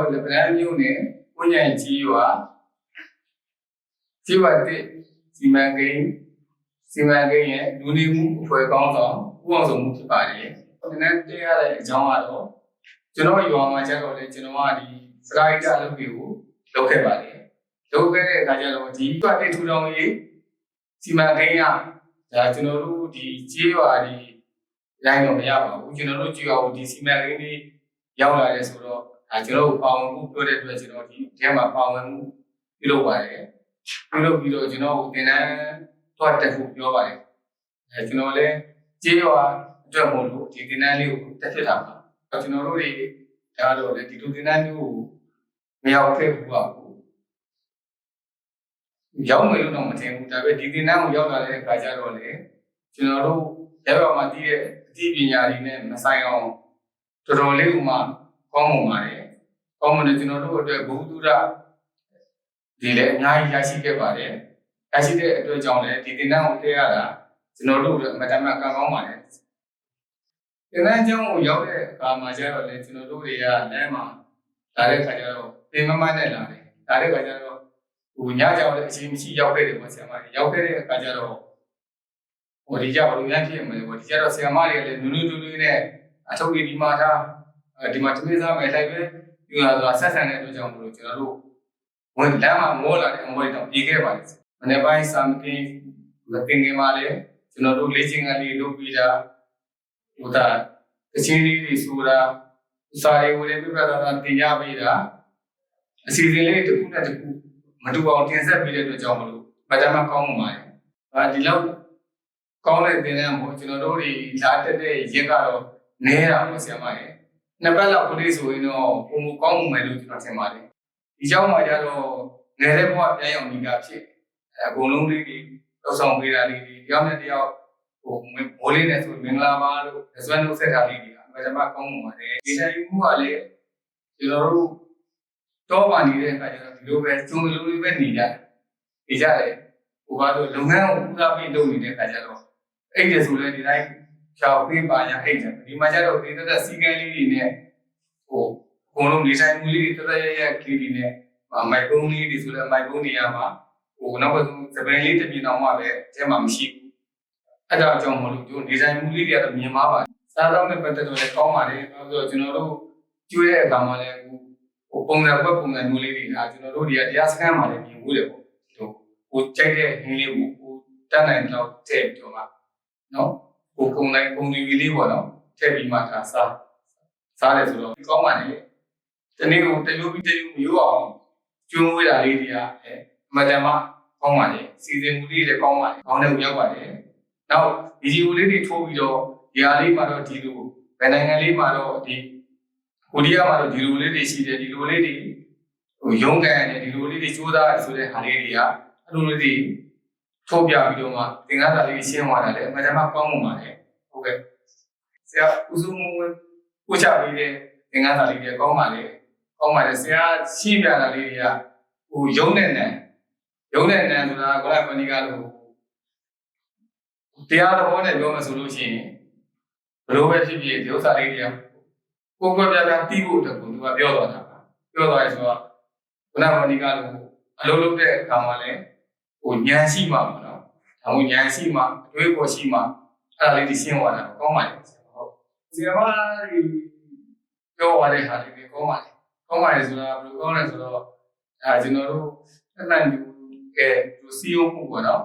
တော်လည်းဗလန်းမျိုးနဲ့ကိုညံကြီးရွာတဲ့စီမံကိန်းရဲ့လူနေမှုအဖွဲ့ကောင်းဆောင်ဥအောင်ဆောင်မှုဖြစ်ပါတယ်။ဒီနေ့တွေ့ရတဲ့အကြောင်းကတော့ကျွန်တော်ရွာမှာကျတော့လေကျွန်တော်ကဒီစကားအလုပ်တွေကိုလုပ်ခဲ့ပါတယ်။လုပ်ခဲ့တဲ့အခါကျတော့ဒီရွာတဲ့ထူထောင်ရေးစီမံကိန်းကဒါကျွန်တော်တို့ဒီကြေးရွာဒီလိုင်းတော့မရပါဘူးကျွန်တော်တို့ကြေးရွာကိုဒီစီမံကိန်းလေးရောက်လာတယ်ဆိုတော့ဒါကျွန်တော်တို့ပါဝင်မှုပြောတဲ့အတွက်ကျွန်တော်ဒီထဲမှာပါဝင်မှုပြုလုပ်ပါတယ်ပြုလုပ်ပြီးတော့ကျွန်တော်ကိုသင်တန်းတော့တက်ဖို့ပြောပါတယ်ကျွန်တော်လည်းကြေးရွာအတွက်မို့လို့ဒီသင်တန်းလေးကိုတက်ဖြစ်တာပါကျွန်တော်တို့တွေဒါတော့လေဒီလိုသင်တန်းမျိုးကိုမရောက်ခဲ့ဘူးပါဘူးရောက်မယ်လို့တော့မထင်ဘူးဒါပေမဲ့ဒီသင်တန်းကိုရောက်လာတဲ့အခါကျတော့လေကျွန်တော်တို့ရောက်မှတည်တဲ့အသိပညာတွေနဲ့မဆိုင်အောင်တော်တော်လေးဥမာကောင်းမွန်ပါတယ်ကောင်းမွန်တဲ့ကျွန်တော်တို့အတွက်ဘုသူဒ္ဓဒီလည်းအများကြီးရရှိခဲ့ပါတယ်ရရှိတဲ့အတွက်ကြောင့်လည်းဒီသင်တန်းကိုတက်ရတာကျွန်တော်တို့အမတမကံကောင်းပါတယ်သင်တန်းကျောင်းကိုရောက်တဲ့အခါမှာကျတော့လေကျွန်တော်တို့တွေကလမ်းမှာလာတဲ့ခါကျတော့ပင်မနဲ့လာတယ်လာတဲ့ခါကျတော့ညကြောင်လည်းအချိန်မရှိရောက်ခဲ့တယ်ပေါ့ဆရာမတွေရောက်ခဲ့တဲ့အခါကျတော့ဒီကြဘယ်လိုများဖြစ်မလဲပေါ့ဒီကြတော့ဆရာမတွေကလည်းနူးနူးတူးတူးနဲ့အထုပ်ကြီးဒီမှာထားဒီမှာတမင်းစားမယ်လိုက်ပဲယူလာဆိုတာဆက်ဆံတဲ့အတွက်ကြောင့်မလို့ကျွန်တော်တို့ဝင်လမ်းမှာမောလာတဲ့အမောတွေတော့ပြေးခဲ့ပါလိမ့်မနေ့ပိုင်းစာမတိမတင်ခင်မှာလည်းကျွန်တော်တို့လေ့ကျင့်ခန်းလေးလုပ်ပြီးတာအချင်းလေးတွေဆိုတာစာရေးဝင်ပြပြတာတင်ရပေးတာအစီအစဉ်လေးတစ်ခုနဲ့တစ်ခုမတူအောင်တင်ဆက်ပေးတဲ့အတွက်ကြောင့်မလို့ဗဒမကောင်းမှာပါတယ်ဒီလောက်ကောင်းတဲ့သင်တန်းကိုကျွန်တော်တို့တွေလာတက်တဲ့ရက်ကတော့နဲတာပေါ့ဆရာမရေနှစ်ပတ်လောက်ကလေးဆိုရင်တော့ပုံမကောင်းမှုမယ်လို့ကျွန်တော်ထင်ပါတယ်ဒီကြောင့်မှကျတော့ငယ်တဲ့ဘဝပြန်ရောက်နေကြဖြစ်အကုန်လုံးလေးတွေလောက်ဆောင်ပေးတာလေးတွေတယောက်နဲ့တယောက်မိုးလေးနဲ့ဆိုမင်္ဂလာပါလို့လက်စွမ်းလုပ်ဆက်တာလေးတွေကဗဒမကောင်းမှုပါတယ်ဒီတိုင်းမှုကလည်းကျွန်တော်တို့တော့ပါနေတဲ့အခါကျတော့ဒီလိုပဲကျုံလိုလေးပဲနေကြတယ်ဘာလို့လုပ်ငန်းကိုဦးစားပေးလုပ်နေတဲ့အခါကျတော့အဲ့ဒီဆိုလည်းဒီတိုင်းဖြောက်ပေးပါညာအဲ့ဒီမှာကျတော့ဒီသက်စီကံလေးတွေနဲ့အကုန်လုံးနေတိုင်းမူလေးတွေသက်ရကလေးတွေနဲ့မိုက်ကုန်းလေးတွေဆိုလည်းမိုက်ကုန်းနေရာမှာနောက်ဆုံးသပင်လေးတစ်ပြင်းအောင်မှပဲအဲမှာမရှိဘူးအဲ့ဒါကြောင့်မလို့ဒီတိုင်းမူလေးတွေကတော့မြင်ပါပါတယ်စားတော့နဲ့ပတ်သက်တော့လည်းကောင်းပါတယ်ဘာလို့ဆိုတော့ကျွန်တော်တို့ကျွေးတဲ့အခါမှာလည်းပုံစံပုံစံမျိုးလေးတွေဒါကျွန်တော်တို့ဒီတရားစခန်းမှာလည်းမြင်ဘူးလေပေါ့ကြိုက်တဲ့ဟင်းလေးကိုတတ်နိုင်တော့ထည့်ပြီးတော့မှနော်ပုံတိုင်းပုံဒီလေးပေါ့နော်ထည့်ပြီးမှဒါစားတယ်ဆိုတော့ကောင်းပါလေဒီနေ့ကိုတလူပြီးတလူမရိုးအောင်ကျွန်းဝေးတာလေးတွေကအမတန်မှကောင်းပါလေစီစဉ်မှုလေးတွေကောင်းပါလေခေါင်းထဲကိုရောက်ပါတယ်နောက်ဗီဒီယိုလေးတွေထိုးပြီးတော့ဒီဟာလေးမှာတော့ဒီလိုဗန်နိုင်ငံလေးမှာတော့ဒီကိုရီးယားမှာတော့ဒီလိုလေးတွေရှိတယ်ဒီလိုလေးတွေရုံးကန်တယ်ဒီလိုလေးတွေစူးစမ်းဆိုတဲ့ဟာလေးတွေကအဲ့လိုလေးတွေထုတ်ပြပြီးတော့မှသင်္ကန်းစာလေးရှင်းသွားတာလေအမှန်တမ်းကောင်းမှုပါတယ်ဟုတ်ကဲ့ဆရာဦးစုံမွေးပို့ချပေးတဲ့သင်္ကန်းစာလေးတွေကောင်းပါလေဆရာရှင်းပြတာလေးတွေကရုံးနဲ့နန်ဆိုတာကလာပဏိကလို့တရားတော်နဲ့ပြောမှဆိုလို့ရှိရင်ဘလို့ပဲဖြစ်ဖြစ်ဒီဥစ္စာလေးတွေကကိုယ်ပြပြတီးဖို့အတွက်ကိုသူကပြောသွားတာပါပြောသွားရဆိုတော့ကလာပဏိကလို့အလုပ်လုပ်တဲ့အခါမှာလည်းဉာဏ်ရှိမှပေါ့နော်ဒါမှဉာဏ်ရှိမှအတွေးပေါ်ရှိမှအဲ့ဒါလေးဒီရှင်းသွားတာကောင်းပါလေဟုတ်ဆရာမပြောရတဲ့ဟာလေးကောင်းပါလေဆိုတာဘယ်လိုကောင်းလဲဆိုတော့ကျွန်တော်တို့အမှန်တူကဲသူစီယုံမှုပေါ့နော်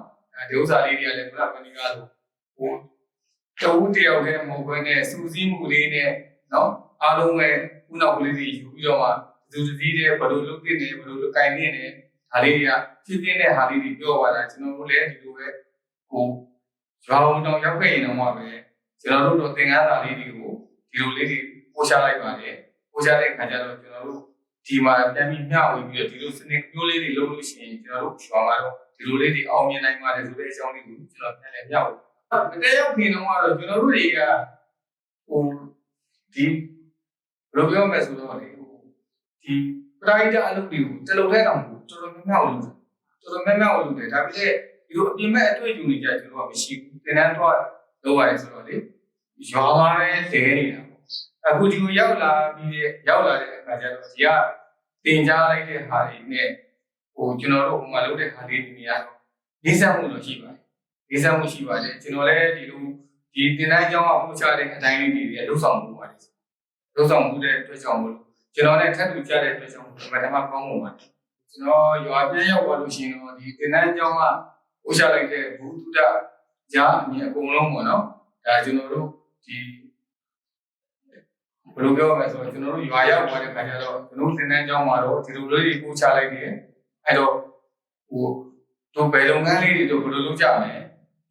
ဒီဥစ္စာလေးတွေကလည်းဘုရားပဏိကလို့တယောက်တည်းမဟုတ်ဘဲနဲ့စူးစီးမှုလေးနဲ့နော်အားလုံးပဲခုနောက်ကလေးတွေယူပြီးတော့မှသူစည်းတဲ့ဘယ်လိုလုပ်ဖြစ်နေဘယ်လိုလုပ်ကိုင်နေတယ်ဒါလေးတွေကဖြစ်တဲ့ဟာလေးတွေပြောသွားတာကျွန်တော်တို့လည်းဒီလိုပဲရွာဝင်တော့ရောက်ခဲ့ရင်တော့မှပဲကျွန်တော်တို့တော့သင်္ကန်းစာလေးတွေကိုဒီလိုလေးတွေပို့ချလိုက်ပါတယ်ပို့ချတဲ့အခါကျတော့ကျွန်တော်တို့ဒီမှာပြန်ပြီးမျှဝေပြီးတော့ဒီလိုစနစ်မျိုးလေးတွေလုပ်လို့ရှိရင်ကျွန်တော်တို့ရွာမှာတော့ဒီလိုလေးတွေအောင်မြင်နိုင်ပါတယ်ဆိုတဲ့အကြောင်းလေးကိုကျွန်တော်ပြန်လည်မျှဝေတကယ်ရောက်ခင်တော့ကတော့ကျွန်တော်တို့တွေကဒီဘယ်လိုပြောမလဲဆိုတော့ဒီပရိုက်တာအလုပ်တွေကိုတလုံးထဲတောင်တော်တော်များများလုပ်တယ်ဒါပေမဲ့ဒီလိုအပြင်မဲ့အတွေ့အကြုံတွေကြကျွန်တော်ကမရှိဘူးသင်တန်းတော့လုပ်ရတယ်ဆိုတော့လေရွာမှာပဲတဲနေတာပေါ့အခုဒီကိုရောက်လာတဲ့အခါကျတော့ဒီက တင်ကြားလိုက်တဲ့ဟာတွေနဲ့ဟိုကျွန်တော်တို့ဟိုမှာလုပ်တဲ့ဟာလေးတွေနေရာတော့လေးစားမှုတော့ရှိပါတယ်လေးစားမှုရှိပါတယ်ကျွန်တော်လည်းဒီလိုဒီတင်တိုင်းကျောင်းကပို့ချတဲ့အတိုင်းလေးတွေလှုပ်ဆောင်မှုပါတယ်လှုပ်ဆောင်မှုတဲ့အတွက်ကြောင့်မို့ကျွန်တော်လည်းထပ်တူကြတဲ့အတွက်ကြောင့်မို့ဓမ္မကောင်းမှုပါတယ်ကျွန်တော်ရွာပြန်ရောက်သွားလို့ရှိရင်တော့ဒီတင်တိုင်းကျောင်းကပို့ချလိုက်တဲ့ဘုဒ္ဓကြားအမြင်အကုန်လုံးပေါ့နော်ဒါကျွန်တော်တို့ဒီဘယ်လိုပြောမလဲဆိုတော့ကျွန်တော်တို့ရွာရောက်သွားတဲ့ခါကျတော့ကျွန်တော်တင်တန်းကျောင်းမှာတော့ဒီလိုလေးတွေပို့ချလိုက်တယ်အဲ့တော့ဟိုတို့ဘယ်လုပ်ငန်းလေးတွေတို့ဘယ်လိုလုပ်ကြမလဲ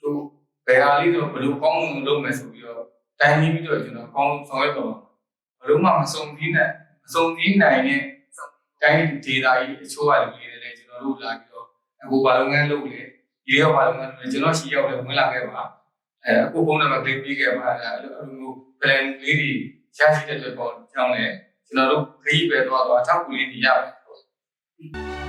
တို့ဘယ်ဟာလေးတို့ဘယ်လိုကောင်းမှုလုပ်မယ်ဆိုပြီးတော့တိုင်းပြီးတော့ကျွန်တော်ကောင်းဆောင်ရွက်တော့ဘယ်လိုမှမစုံပြီးနိုင်တဲ့တိုင်းဒေတာကြီးအချို့ကလူတွေလည်းကျွန်တော်တို့လာပြီးတော့အခုဘာလုပ်ငန်းလုပ်လဲဒီရောဘာလုပ်ငန်းလုပ်လဲကျွန်တော်ရှီရောက်လည်းဝင်လာခဲ့ပါအခုဖုန်းနံပါတ်ကလေးပြီးခဲ့ပါအဲ့လိုမျိုး plan လေးတွေရရှိတဲ့အတွက်ပေါ့ကြောင်းလေကျွန်တော်တို့ခရီးပဲသွားအထောက်အကူလေးတွေရပါတယ်